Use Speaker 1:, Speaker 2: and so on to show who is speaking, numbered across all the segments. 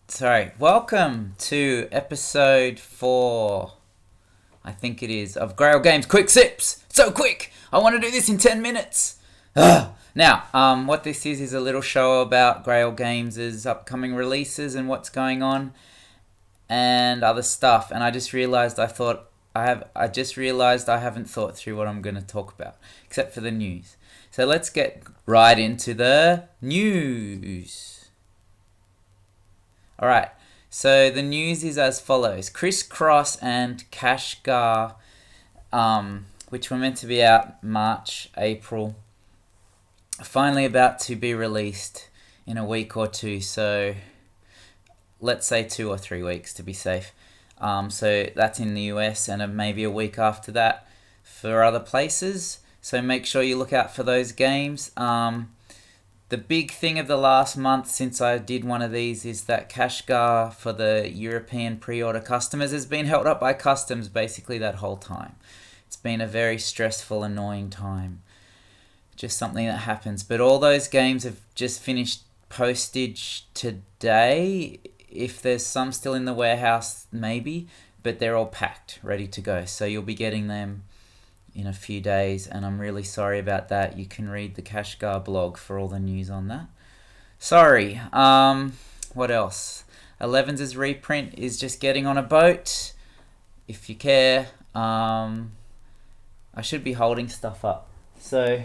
Speaker 1: Sorry. Welcome to episode 4, I think it is, of Grail Games. Quick sips! So quick! I want to do this in 10 minutes! Now, what this is a little show about Grail Games' upcoming releases and what's going on and other stuff. And I just realized I haven't thought through what I'm going to talk about, except for the news. So let's get right into the news. Alright, so the news is as follows. Crisscross and Kashgar, which were meant to be out March, April, are finally about to be released in a week or two. So let's say 2 or 3 weeks to be safe. So that's in the US, and maybe a week after that for other places. So make sure you look out for those games. The big thing of the last month since I did one of these is that Kashgar for the European pre-order customers has been held up by customs basically that whole time. It's been a very stressful, annoying time. Just something that happens. But all those games have just finished postage today. If there's some still in the warehouse, maybe. But they're all packed, ready to go. So you'll be getting them in a few days, and I'm really sorry about that. You can read the Kashgar blog for all the news on that. Sorry. What else? 11's reprint is just getting on a boat. If you care, I should be holding stuff up. So,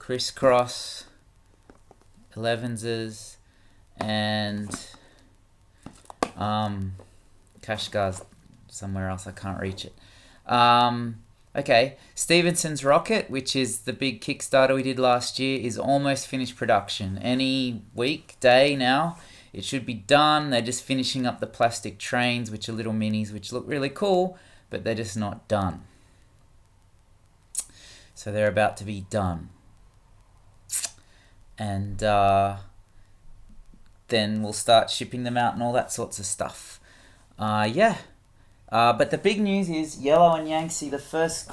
Speaker 1: Crisscross, 11's, and Kashgar's somewhere else. I can't reach it. Okay, Stevenson's Rocket, which is the big Kickstarter we did last year, is almost finished production. Any week, day now, it should be done. They're just finishing up the plastic trains, which are little minis, which look really cool, but they're just not done. So they're about to be done. And then we'll start shipping them out and all that sorts of stuff. But the big news is Yellow and Yangtze, the first 2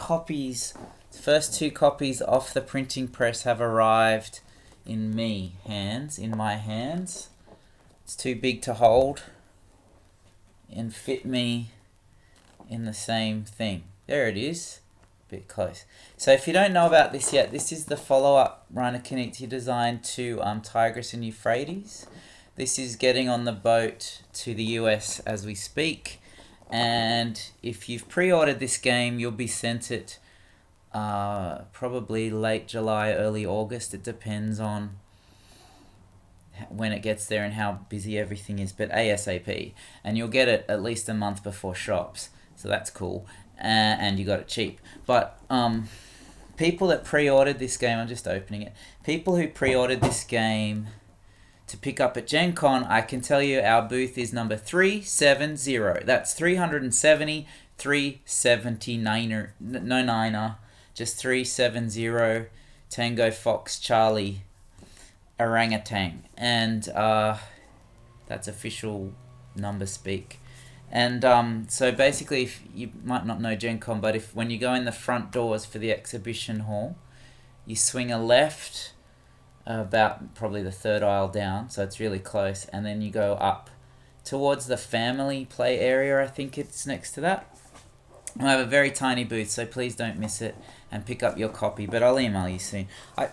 Speaker 1: copies off the printing press have arrived in my hands. It's too big to hold and fit me in the same thing. There it is. A bit close. So if you don't know about this yet, this is the follow-up Rainer Knizia design to Tigris and Euphrates. This is getting on the boat to the US as we speak. And if you've pre-ordered this game, you'll be sent it probably late July, early August. It depends on when it gets there and how busy everything is, but ASAP. And you'll get it at least a month before shops, so that's cool. And you got it cheap. But people that pre-ordered this game, I'm just opening it. People who pre-ordered this game to pick up at Gen Con, I can tell you our booth is number 370. That's 370, 379er, no niner, just 370, Tango Fox Charlie Orangutan. And that's official number speak. And so basically, if you might not know Gen Con, but when you go in the front doors for the exhibition hall, you swing a left about probably the 3rd aisle down, so it's really close, and then you go up towards the family play area. I think it's next to that. I have a very tiny booth, so please don't miss it and pick up your copy, but I'll email you soon.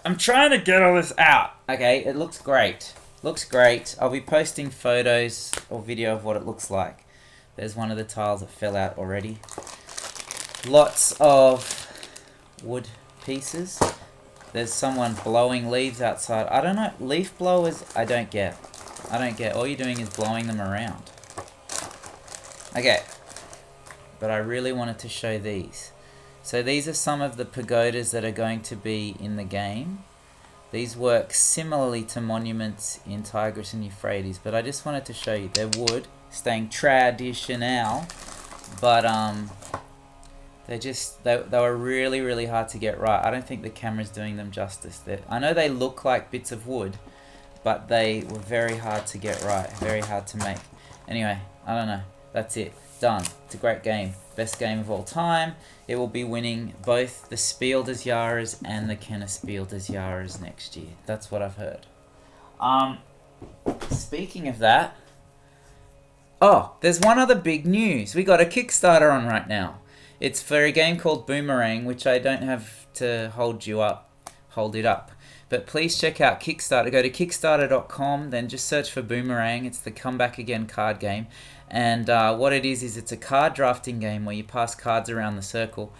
Speaker 1: I'm trying to get all this out. Okay, it looks great. I'll be posting photos or video of what it looks like. There's one of the tiles that fell out already. Lots of wood pieces. There's someone blowing leaves outside. I don't know. Leaf blowers, I don't get. All you're doing is blowing them around. Okay. But I really wanted to show these. So these are some of the pagodas that are going to be in the game. These work similarly to monuments in Tigris and Euphrates, but I just wanted to show you. They're wood, staying traditional, but they were really, really hard to get right. I don't think the camera's doing them justice. I know they look like bits of wood, but they were very hard to get right, very hard to make. Anyway, I don't know. That's it. Done. It's a great game. Best game of all time. It will be winning both the Spiel des Jahres and the Kenner Spiel des Jahres next year. That's what I've heard. Speaking of that, oh, there's one other big news. We got a Kickstarter on right now. It's for a game called Boomerang, which I don't have to hold it up. But please check out Kickstarter. Go to kickstarter.com, then just search for Boomerang. It's the Come Back Again card game. And what it is it's a card drafting game where you pass cards around the circle,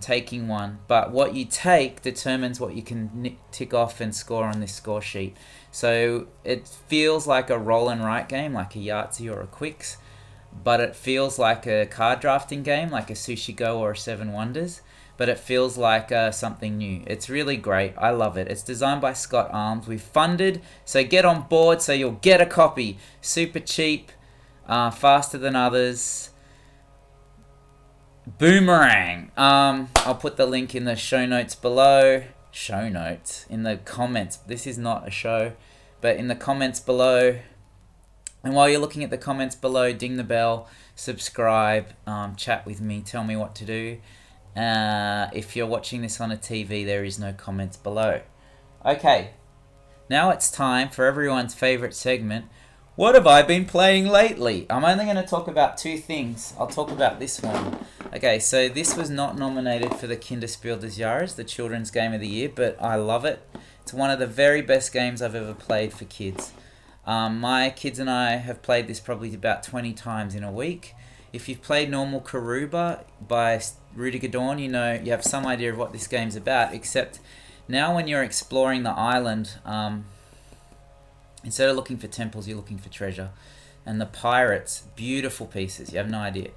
Speaker 1: taking one. But what you take determines what you can tick off and score on this score sheet. So it feels like a roll and write game, like a Yahtzee or a Quicks. But it feels like a card drafting game, like a Sushi Go or a Seven Wonders. But it feels like something new. It's really great. I love it. It's designed by Scott Arms. We've funded, so get on board so you'll get a copy. Super cheap, faster than others. Boomerang. I'll put the link in the show notes below. Show notes? In the comments. This is not a show. But in the comments below. And while you're looking at the comments below, ding the bell, subscribe, chat with me, tell me what to do. If you're watching this on a TV, there is no comments below. Okay, now it's time for everyone's favourite segment. What have I been playing lately? I'm only going to talk about two things. I'll talk about this one. Okay, so this was not nominated for the Kinderspiel des Jahres, the Children's Game of the Year, but I love it. It's one of the very best games I've ever played for kids. My kids and I have played this probably about 20 times in a week. If you've played normal Karuba by Rudiger Dorn, you know you have some idea of what this game's about, except now when you're exploring the island, instead of looking for temples, you're looking for treasure. And the pirates, beautiful pieces, you have no idea,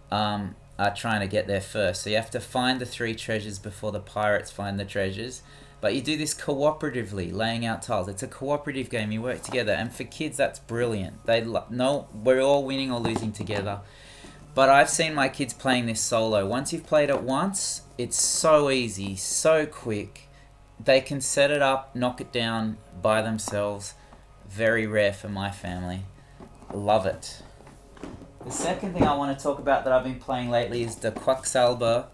Speaker 1: are trying to get there first. So you have to find the 3 treasures before the pirates find the treasures. But you do this cooperatively, laying out tiles. It's a cooperative game. You work together. And for kids, that's brilliant. No, we're all winning or losing together. But I've seen my kids playing this solo. Once you've played it once, it's so easy, so quick. They can set it up, knock it down by themselves. Very rare for my family. Love it. The second thing I want to talk about that I've been playing lately is the Quacksalber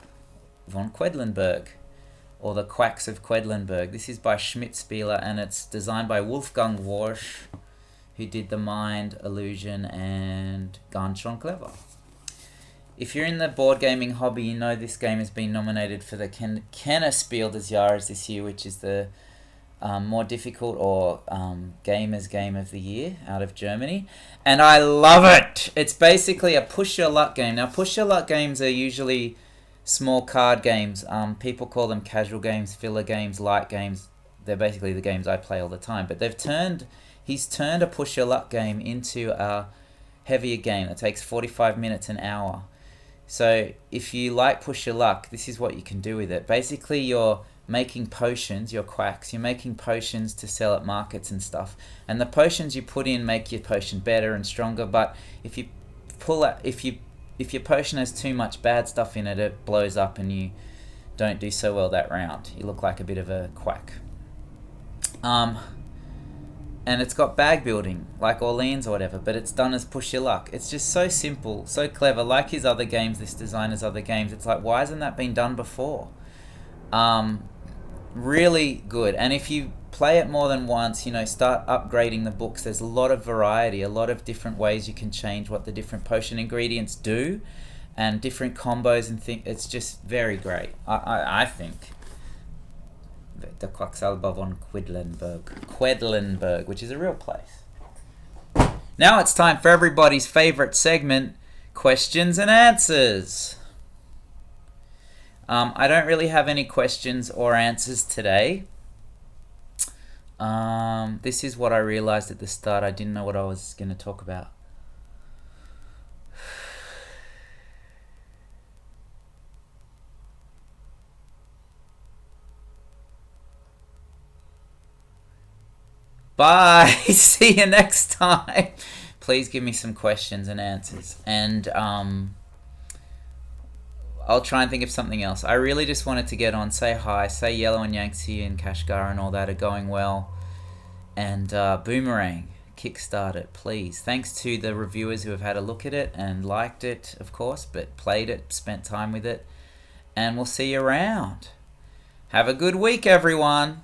Speaker 1: von Quedlinburg, or the Quacks of Quedlinburg. This is by Schmidt-Spieler, and it's designed by Wolfgang Warsch, who did The Mind, Illusion, and Ganz schon clever. If you're in the board gaming hobby, you know this game has been nominated for the Kennerspiel des Jahres this year, which is the more difficult or Gamers Game of the Year out of Germany. And I love it! It's basically a push your luck game. Now, push your luck games are usually small card games. People call them casual games, filler games, light games. They're basically the games I play all the time. But he's turned a push your luck game into a heavier game that takes 45 minutes, an hour. So if you like push your luck, this is what you can do with it. Basically, you're making potions, your quacks. You're making potions to sell at markets and stuff. And the potions you put in make your potion better and stronger. But if your potion has too much bad stuff in it, it blows up and you don't do so well that round. You look like a bit of a quack. And it's got bag building, like Orleans or whatever, but it's done as push your luck. It's just so simple, so clever. Like his other games, this designer's other games, it's like, why hasn't that been done before? Really good. And if you play it more than once, start upgrading the books. There's a lot of variety, a lot of different ways you can change what the different potion ingredients do, and different combos and things. It's just very great, I think. The Quacksalber von Quedlinburg, which is a real place. Now it's time for everybody's favourite segment, questions and answers. I don't really have any questions or answers today. This is what I realised at the start. I didn't know what I was going to talk about. Bye. See you next time. Please give me some questions and answers. And I'll try and think of something else. I really just wanted to get on, say hi, say Yellow and Yangtze and Kashgar and all that are going well. And Boomerang, kickstart it, please. Thanks to the reviewers who have had a look at it and liked it, of course, but played it, spent time with it. And we'll see you around. Have a good week, everyone.